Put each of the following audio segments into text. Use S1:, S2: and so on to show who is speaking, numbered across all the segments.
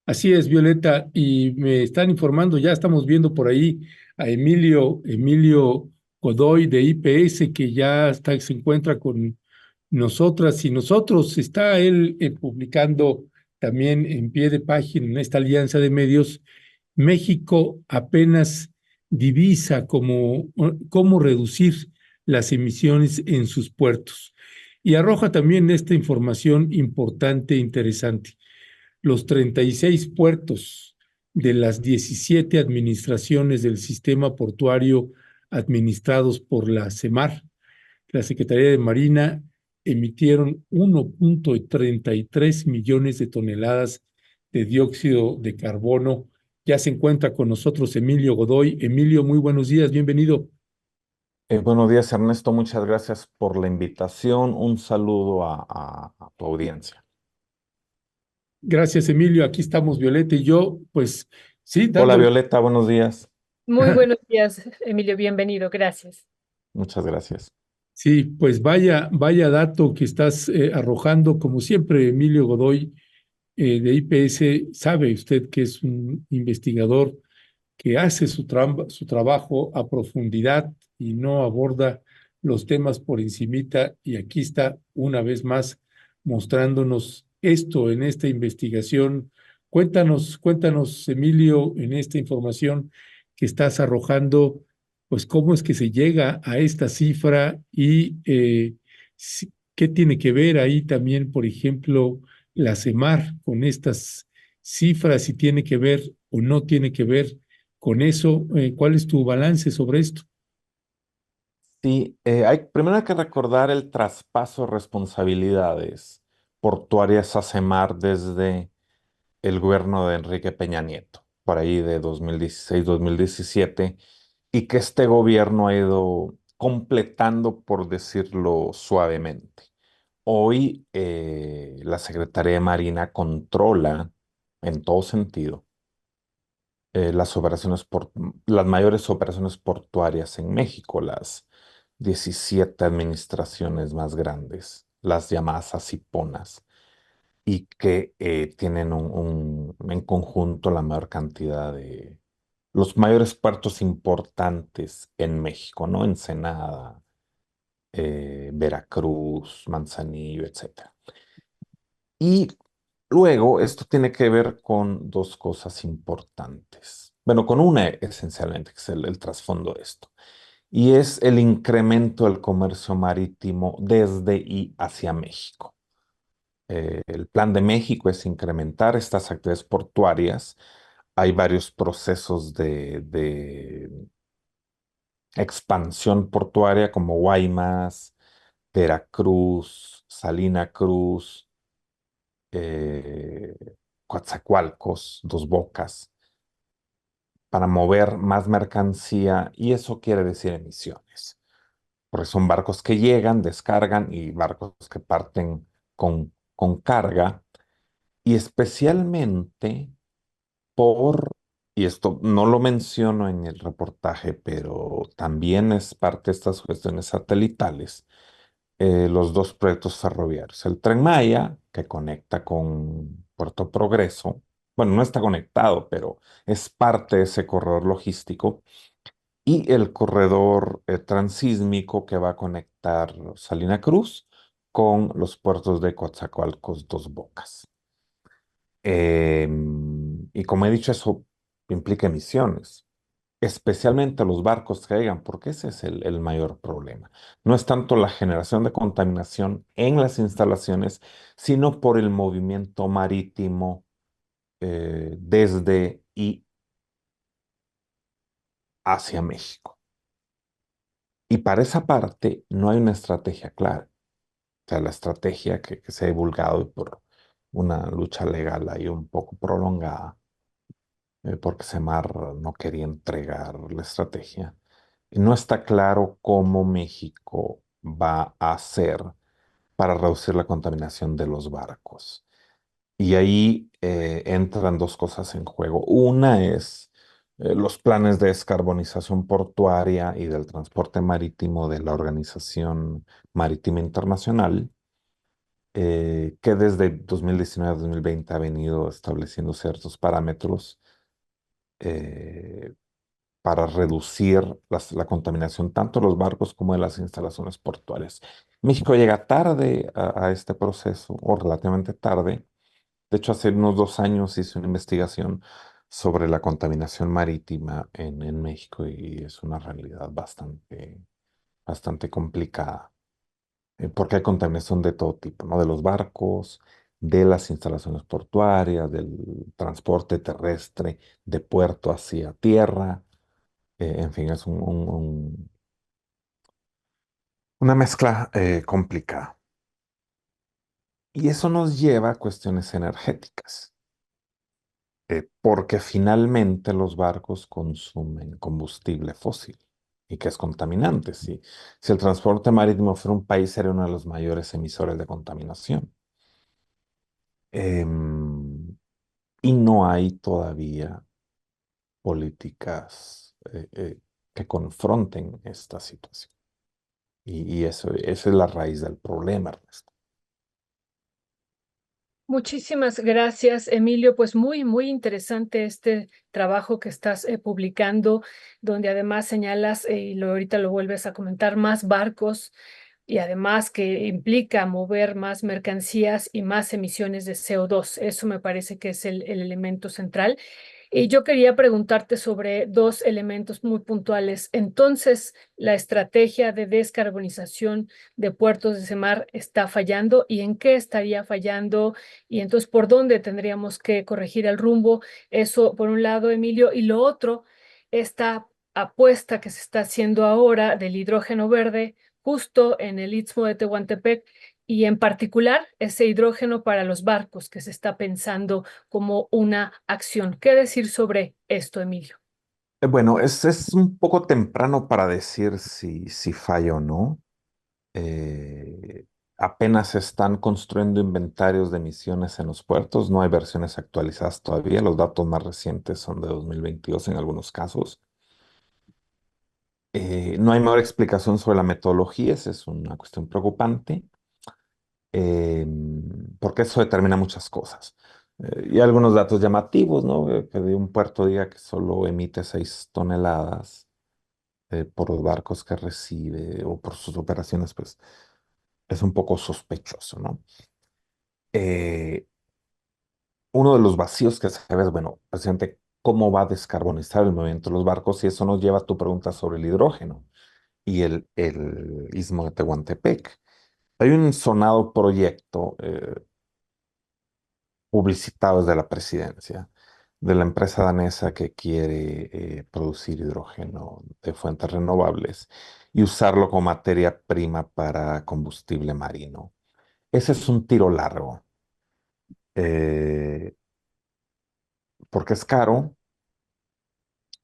S1: Así es, Violeta, y me están informando, ya estamos viendo por ahí a Emilio Godoy de IPS, que ya está, se encuentra con nosotras y nosotros. Está él publicando también en pie de página en esta alianza de medios. México apenas divisa cómo reducir las emisiones en sus puertos. Y arroja también esta información importante e interesante. Los 36 puertos de las 17 administraciones del sistema portuario administrados por la CEMAR, la Secretaría de Marina, emitieron 1,33 millones de toneladas de dióxido de carbono. Ya se encuentra con nosotros Emilio Godoy. Emilio, muy buenos días, bienvenido.
S2: Buenos días, Ernesto. Muchas gracias por la invitación. Un saludo a tu audiencia.
S1: Gracias, Emilio. Aquí estamos, Violeta y yo, pues sí,
S2: Hola,
S1: dándole.
S2: Violeta. Buenos días.
S3: Muy buenos días, Emilio, bienvenido, gracias.
S2: Muchas gracias.
S1: Sí, pues vaya dato que estás arrojando, como siempre, Emilio Godoy, de IPS. Sabe usted que es un investigador que hace su trabajo a profundidad y no aborda los temas por encimita, y aquí está una vez más mostrándonos esto en esta investigación. Cuéntanos, Emilio, en esta información que estás arrojando, pues cómo es que se llega a esta cifra y qué tiene que ver ahí también, por ejemplo, la CEMAR con estas cifras, si tiene que ver o no tiene que ver con eso. ¿Cuál es tu balance sobre esto?
S2: Sí, primero hay que recordar el traspaso de responsabilidades portuarias a CEMAR desde el gobierno de Enrique Peña Nieto, por ahí de 2016-2017, y que este gobierno ha ido completando, por decirlo suavemente. Hoy la Secretaría de Marina controla en todo sentido las las mayores operaciones portuarias en México, las 17 administraciones más grandes, las llamadas ASIPONAS, y que tienen en conjunto la mayor cantidad de los mayores puertos importantes en México, ¿no? Ensenada, Veracruz, Manzanillo, etcétera. Y luego esto tiene que ver con dos cosas importantes. Bueno, con una esencialmente, que es el trasfondo de esto. Y es el incremento del comercio marítimo desde y hacia México. El plan de México es incrementar estas actividades portuarias. Hay varios procesos de expansión portuaria como Guaymas, Veracruz, Salina Cruz, eh, Coatzacoalcos, Dos Bocas, para mover más mercancía, y eso quiere decir emisiones, porque son barcos que llegan, descargan, y barcos que parten con carga, y especialmente y esto no lo menciono en el reportaje, pero también es parte de estas cuestiones satelitales, los dos proyectos ferroviarios. El Tren Maya, que conecta con Puerto Progreso, bueno, no está conectado, pero es parte de ese corredor logístico, y el corredor transísmico que va a conectar Salina Cruz con los puertos de Coatzacoalcos, Dos Bocas. Y como he dicho, eso implica emisiones, especialmente los barcos que llegan, porque ese es el mayor problema. No es tanto la generación de contaminación en las instalaciones, sino por el movimiento marítimo desde y hacia México. Y para esa parte no hay una estrategia clara. O sea, la estrategia que se ha divulgado por una lucha legal ahí un poco prolongada, porque Semar no quería entregar la estrategia. Y no está claro cómo México va a hacer para reducir la contaminación de los barcos. Y ahí entran dos cosas en juego. Una es los planes de descarbonización portuaria y del transporte marítimo de la Organización Marítima Internacional, que desde 2019 a 2020 ha venido estableciendo ciertos parámetros eh, para reducir la contaminación tanto de los barcos como de las instalaciones portuarias. México llega tarde a este proceso, o relativamente tarde. De hecho, hace unos 2 años hice una investigación sobre la contaminación marítima en México y es una realidad bastante complicada, porque hay contaminación de todo tipo, ¿no? De los barcos, de las instalaciones portuarias, del transporte terrestre, de puerto hacia tierra. En fin, es una mezcla complicada. Y eso nos lleva a cuestiones energéticas, porque finalmente los barcos consumen combustible fósil y que es contaminante. Si el transporte marítimo fuera un país, sería uno de los mayores emisores de contaminación. Em, y no hay todavía políticas que confronten esta situación. Y esa es la raíz del problema, Ernesto.
S3: Muchísimas gracias, Emilio. Pues muy, muy interesante este trabajo que estás publicando, donde además señalas, y ahorita lo vuelves a comentar, más barcos y además que implica mover más mercancías y más emisiones de CO2. Eso me parece que es el elemento central. Y yo quería preguntarte sobre dos elementos muy puntuales. Entonces, ¿la estrategia de descarbonización de puertos de Semar está fallando? ¿Y en qué estaría fallando? Y entonces, ¿por dónde tendríamos que corregir el rumbo? Eso, por un lado, Emilio. Y lo otro, esta apuesta que se está haciendo ahora del hidrógeno verde justo en el Istmo de Tehuantepec y en particular ese hidrógeno para los barcos que se está pensando como una acción. ¿Qué decir sobre esto, Emilio?
S2: Bueno, es un poco temprano para decir si falla o no. Eh, Apenas se están construyendo inventarios de emisiones en los puertos, no hay versiones actualizadas todavía, los datos más recientes son de 2022 en algunos casos. No hay mejor explicación sobre la metodología, esa es una cuestión preocupante, eh, porque eso determina muchas cosas. Y algunos datos llamativos, ¿no? Que de un puerto diga que solo emite 6 toneladas por los barcos que recibe o por sus operaciones, pues es un poco sospechoso, ¿no? Eh, Uno de los vacíos que se ve es, bueno, presidente, ¿cómo va a descarbonizar el movimiento de los barcos? Y eso nos lleva a tu pregunta sobre el hidrógeno y el istmo de Tehuantepec. Hay un sonado proyecto publicitado desde la presidencia de la empresa danesa que quiere producir hidrógeno de fuentes renovables y usarlo como materia prima para combustible marino. Ese es un tiro largo, eh, porque es caro,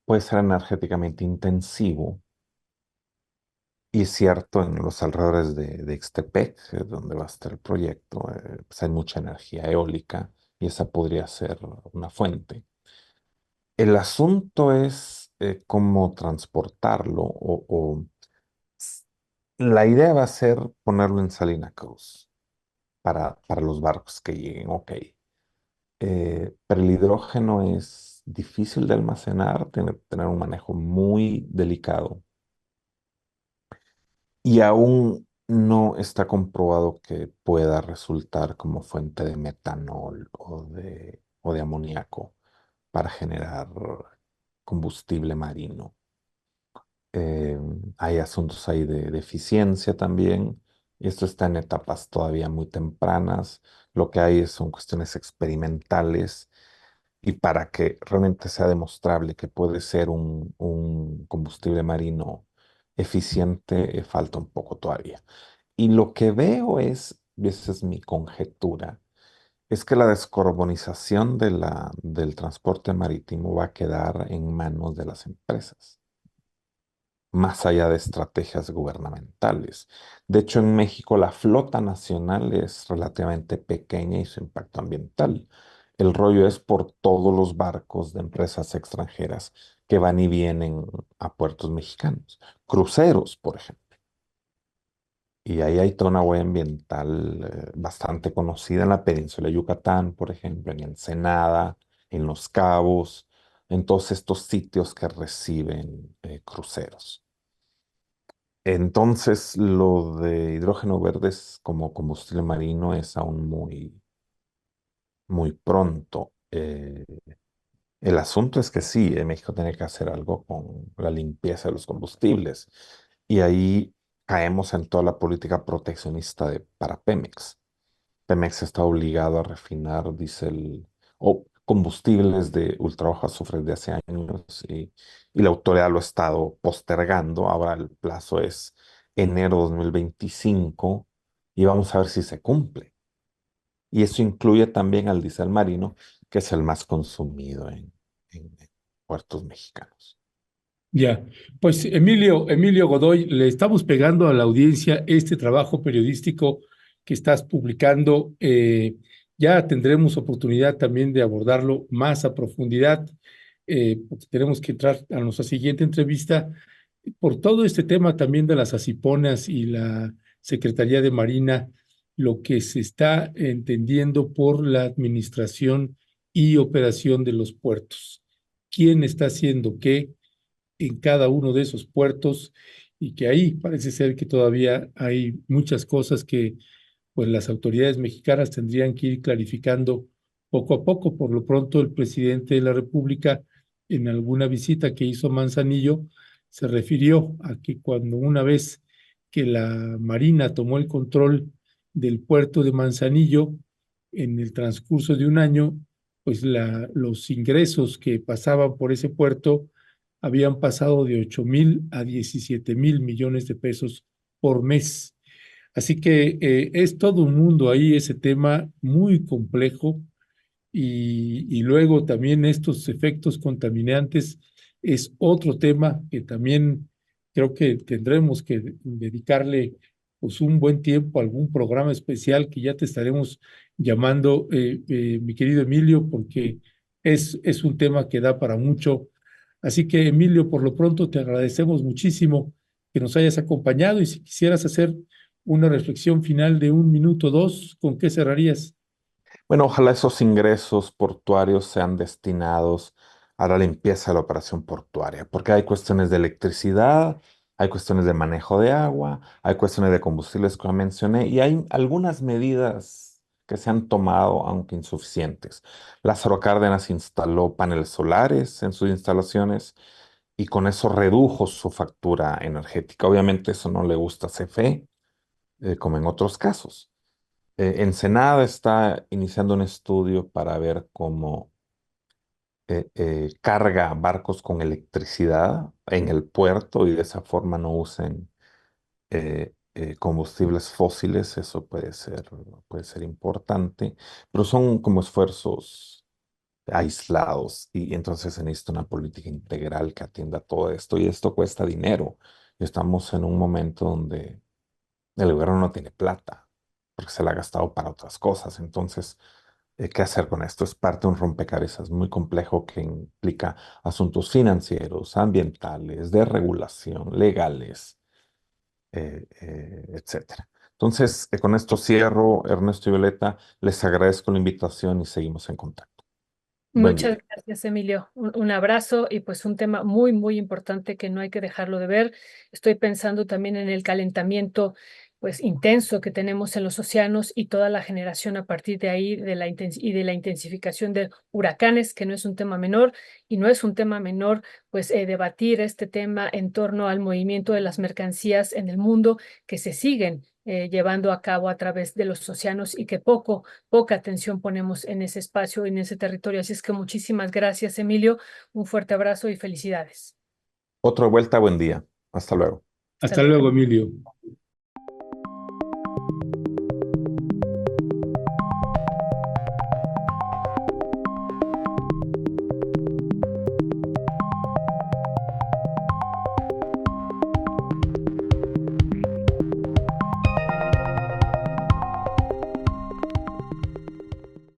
S2: puede ser energéticamente intensivo. Y es cierto, en los alrededores de Ixtepec, donde va a estar el proyecto, pues hay mucha energía eólica y esa podría ser una fuente. El asunto es cómo transportarlo s- la idea va a ser ponerlo en Salina Cruz para los barcos que lleguen, ok. Pero el hidrógeno es difícil de almacenar, tiene que tener un manejo muy delicado y aún no está comprobado que pueda resultar como fuente de metanol o de amoníaco para generar combustible marino. Eh, Hay asuntos ahí de eficiencia también, y esto está en etapas todavía muy tempranas. Lo que hay son cuestiones experimentales y para que realmente sea demostrable que puede ser un combustible marino eficiente, falta un poco todavía. Y lo que veo es, y esa es mi conjetura, es que la descarbonización del transporte marítimo va a quedar en manos de las empresas más allá de estrategias gubernamentales. De hecho, en México la flota nacional es relativamente pequeña y su impacto ambiental. El rollo es por todos los barcos de empresas extranjeras que van y vienen a puertos mexicanos. Cruceros, por ejemplo. Y ahí hay toda una huella ambiental bastante conocida en la península de Yucatán, por ejemplo, en Ensenada, en Los Cabos, en todos estos sitios que reciben cruceros. Entonces, lo de hidrógeno verde como combustible marino es aún muy pronto. El asunto es que sí, México tiene que hacer algo con la limpieza de los combustibles. Y ahí caemos en toda la política proteccionista para Pemex. Pemex está obligado a refinar diésel o combustibles de ultra bajo azufre de hace años y la autoridad lo ha estado postergando. Ahora el plazo es enero 2025 y vamos a ver si se cumple. Y eso incluye también al diésel marino, que es el más consumido en puertos mexicanos.
S1: Ya, pues Emilio Godoy, le estamos pegando a la audiencia este trabajo periodístico que estás publicando. Ya tendremos oportunidad también de abordarlo más a profundidad, porque tenemos que entrar a nuestra siguiente entrevista por todo este tema también de las asiponas y la Secretaría de Marina, lo que se está entendiendo por la administración y operación de los puertos. ¿Quién está haciendo qué en cada uno de esos puertos? Y que ahí parece ser que todavía hay muchas cosas que pues las autoridades mexicanas tendrían que ir clarificando poco a poco. Por lo pronto, el presidente de la República, en alguna visita que hizo a Manzanillo, se refirió a que cuando una vez que la Marina tomó el control del puerto de Manzanillo, en el transcurso de un año, pues los ingresos que pasaban por ese puerto habían pasado de 8,000 a 17,000 millones de pesos por mes. Así que es todo un mundo ahí, ese tema muy complejo y luego también estos efectos contaminantes es otro tema que también creo que tendremos que dedicarle pues un buen tiempo a algún programa especial que ya te estaremos llamando, mi querido Emilio, porque es un tema que da para mucho. Así que Emilio, por lo pronto te agradecemos muchísimo que nos hayas acompañado y si quisieras hacer una reflexión final de un minuto o dos, ¿con qué cerrarías?
S2: Bueno, ojalá esos ingresos portuarios sean destinados a la limpieza de la operación portuaria, porque hay cuestiones de electricidad, hay cuestiones de manejo de agua, hay cuestiones de combustibles que mencioné y hay algunas medidas que se han tomado, aunque insuficientes. Lázaro Cárdenas instaló paneles solares en sus instalaciones y con eso redujo su factura energética. Obviamente eso no le gusta a CFE, como en otros casos. Ensenada está iniciando un estudio para ver cómo carga barcos con electricidad en el puerto y de esa forma no usen combustibles fósiles. Eso puede ser importante, pero son como esfuerzos aislados y entonces se necesita una política integral que atienda todo esto y esto cuesta dinero. Estamos en un momento donde el gobierno no tiene plata porque se la ha gastado para otras cosas. Entonces, ¿qué hacer con esto? Es parte de un rompecabezas muy complejo que implica asuntos financieros, ambientales, de regulación, legales, etcétera. Entonces, con esto cierro, Ernesto y Violeta. Les agradezco la invitación y seguimos en contacto. Buen
S3: Muchas
S2: día.
S3: gracias, Emilio. Un abrazo y pues un tema muy, muy importante que no hay que dejarlo de ver. Estoy pensando también en el calentamiento pues intenso que tenemos en los océanos y toda la generación a partir de ahí y de la intensificación de huracanes, que no es un tema menor y no es un tema menor pues debatir este tema en torno al movimiento de las mercancías en el mundo que se siguen llevando a cabo a través de los océanos y que poca atención ponemos en ese espacio, en ese territorio. Así es que muchísimas gracias, Emilio. Un fuerte abrazo y felicidades.
S2: Otra vuelta, buen día. Hasta luego.
S3: Hasta
S1: Hasta
S3: luego.
S1: luego, Emilio.